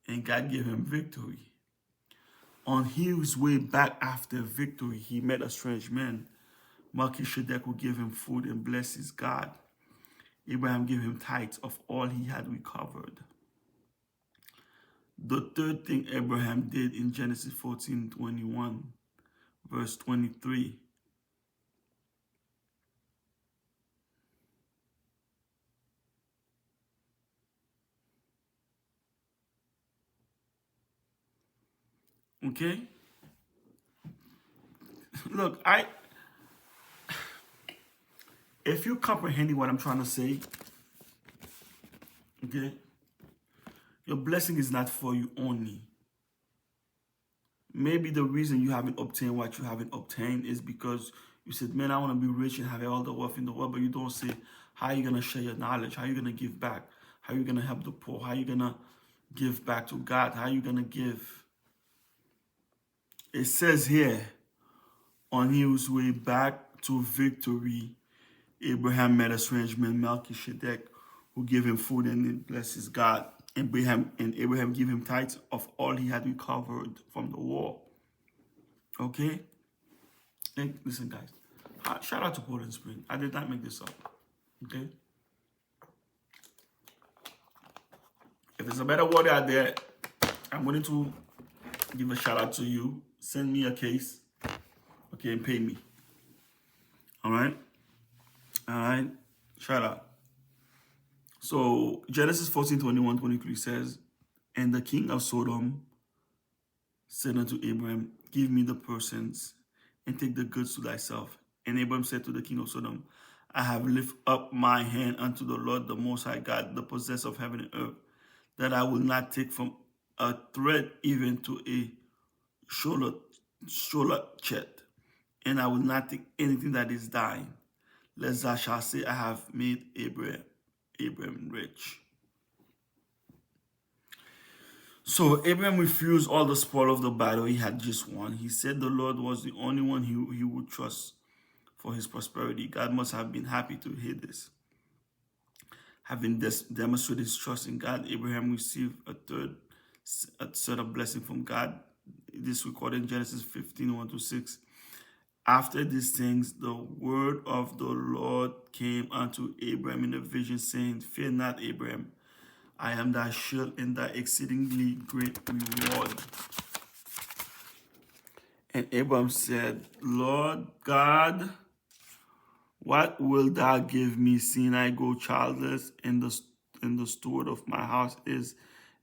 And God gave him victory. On his way back after victory, he met a strange man. Melchizedek would give him food and bless his God. Abraham gave him tithes of all he had recovered. The third thing Abraham did in Genesis 14:21, verse 23. Okay? Look, if you're comprehending what I'm trying to say, okay, your blessing is not for you only. Maybe the reason you haven't obtained what you haven't obtained is because you said, man, I want to be rich and have all the wealth in the world, but you don't say, how are you going to share your knowledge? How are you going to give back? How are you going to help the poor? How are you going to give back to God? How are you going to give? It says here, on his way back to victory, Abraham met a strange man, Melchizedek, who gave him food and it blesses God. Abraham gave him tithes of all he had recovered from the war. Okay? And listen, guys. Shout out to Poland Spring. I did not make this up. Okay? If there's a better word out there, I'm willing to give a shout out to you. Send me a case. Okay, and pay me. Alright? Alright? Shout out. So Genesis 14:21-23 says, and the king of Sodom said unto Abraham, give me the persons and take the goods to thyself. And Abraham said to the king of Sodom, I have lifted up my hand unto the Lord, the Most High God, the possessor of heaven and earth, that I will not take from a thread even to a shoulder chet, and I will not take anything that is thine, lest thou shalt say, I have made Abraham rich. So Abraham refused all the spoil of the battle he had just won. He said the Lord was the only one he would trust for his prosperity. God must have been happy to hear this. Having demonstrated his trust in God, Abraham received a set of blessing from God. This recorded in Genesis 15:1-6. After these things, the word of the Lord came unto Abraham in a vision, saying, fear not, Abraham. I am thy shield and thy exceedingly great reward. And Abraham said, Lord God, what wilt thou give me, seeing I go childless, and the steward of my house is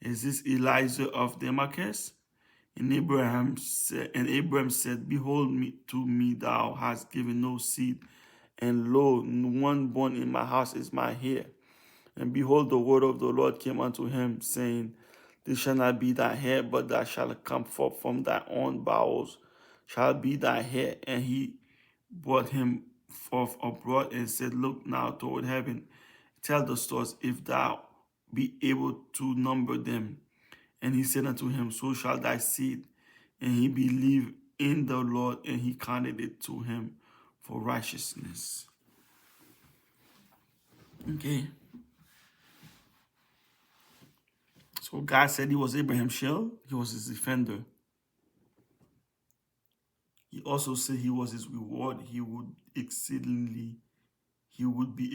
this Eliezer of Damascus? And Abraham said, behold, to me thou hast given no seed, and lo, one born in my house is my heir. And behold, the word of the Lord came unto him, saying, this shall not be thy heir, but thou shalt come forth from thy own bowels, shall be thy heir. And he brought him forth abroad and said, look now toward heaven, tell the stars if thou be able to number them. And he said unto him, so shall thy seed. And he believed in the Lord, and he counted it to him for righteousness. Okay. So God said he was Abraham's shield. He was his defender. He also said he was his reward. He would be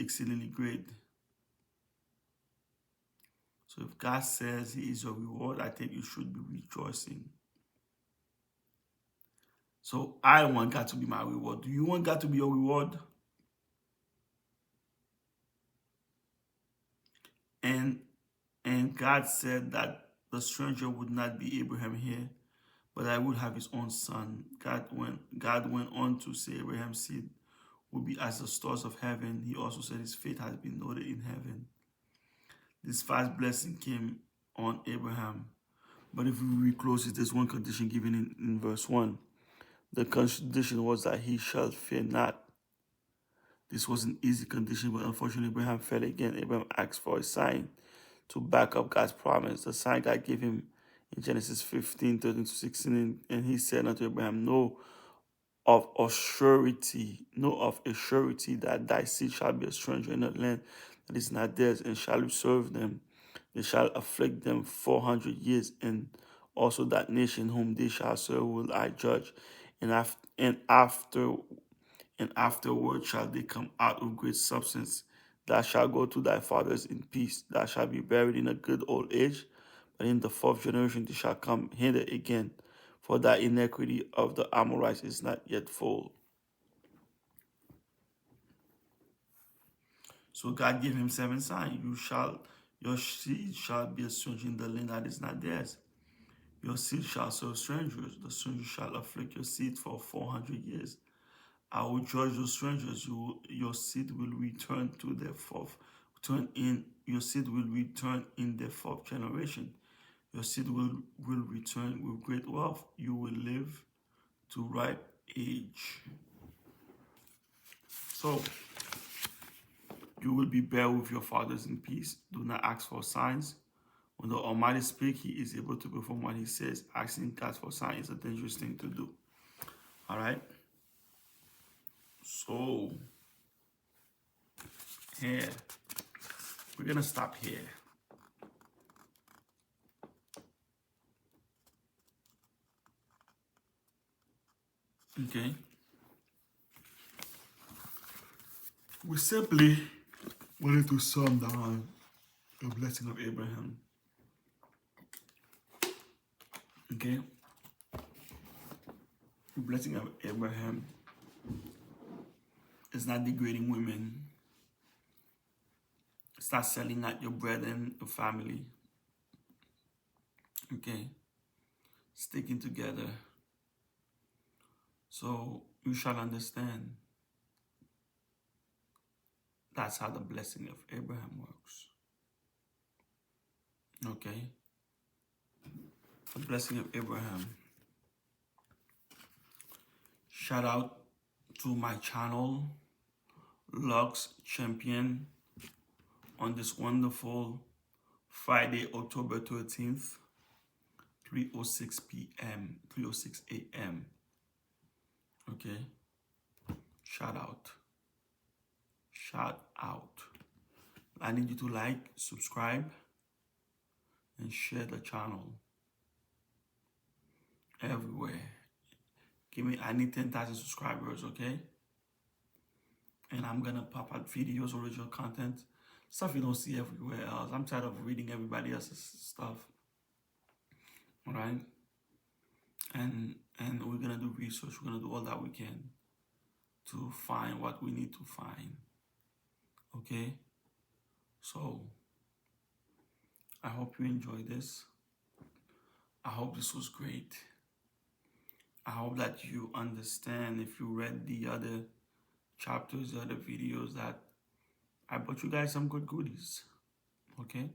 exceedingly great. So if God says he is your reward, I think you should be rejoicing. So I want God to be my reward. Do you want God to be your reward? And God said that the stranger would not be Abraham here, but I would have his own son. God went on to say Abraham's seed would be as the stars of heaven. He also said his faith has been noted in heaven. This vast blessing came on Abraham. But if we read closely, there's one condition given in verse 1. The condition was that he shall fear not. This was an easy condition, but unfortunately Abraham fell again. Abraham asked for a sign to back up God's promise. The sign God gave him in Genesis 15:13-16, and he said unto Abraham, know of a surety that thy seed shall be a stranger in a land that is not theirs, and shall serve them. They shall afflict them 400 years, and also that nation whom they shall serve will I judge. And afterward shall they come out with great substance. Thou shalt go to thy fathers in peace. Thou shalt be buried in a good old age. But in the fourth generation they shall come hither again, for thy iniquity of the Amorites is not yet full. So God gave him 7 signs. Your seed shall be a stranger in the land that is not theirs. Your seed shall serve strangers. The strangers shall afflict your seed for 400 years. I will judge those strangers. Your seed will return to their your seed will return in their 4th generation. Your seed will return with great wealth. You will live to ripe age. So you will be buried with your fathers in peace. Do not ask for signs When the Almighty speaks, He is able to perform what He says. Asking God for signs is a dangerous thing to do. All right? So, here, we're going to stop here. Okay? We simply wanted to sum down the blessing of Abraham. Okay? The blessing of Abraham is not degrading women. It's not selling out your bread and your family. Okay? Sticking together. So you shall understand that's how the blessing of Abraham works. Okay? The blessing of Abraham. Shout out to my channel, Lux Champion, on this wonderful Friday, October 13th, 3:06 p.m., 3:06 a.m. Okay? Shout out. Shout out. I need you to like, subscribe, and share the channel everywhere. I need 10,000 subscribers, okay? And I'm gonna pop out videos, original content, stuff you don't see everywhere else. I'm tired of reading everybody else's stuff. All right? And we're gonna do research. We're gonna do all that we can to find what we need to find. Okay? So I hope you enjoyed this. I hope this was great. I hope that you understand, if you read the other chapters, the other videos, that I brought you guys some good goodies. Okay?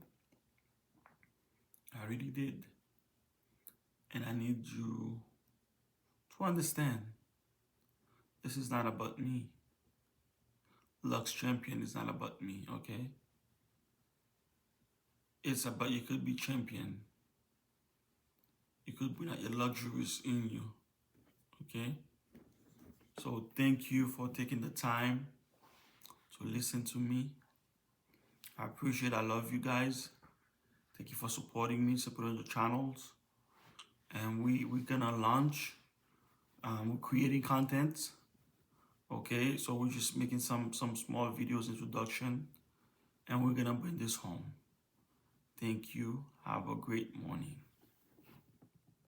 I really did. And I need you to understand, this is not about me. Lux Champion is not about me, okay? It's about you could be champion. You could bring out your luxuries in you, okay? So thank you for taking the time to listen to me. I appreciate, I love you guys. Thank you for supporting me, supporting the channels. And we're gonna launch, we're creating content. Okay, so we're just making some small videos introduction, and we're gonna bring this home. Thank you. Have a great morning.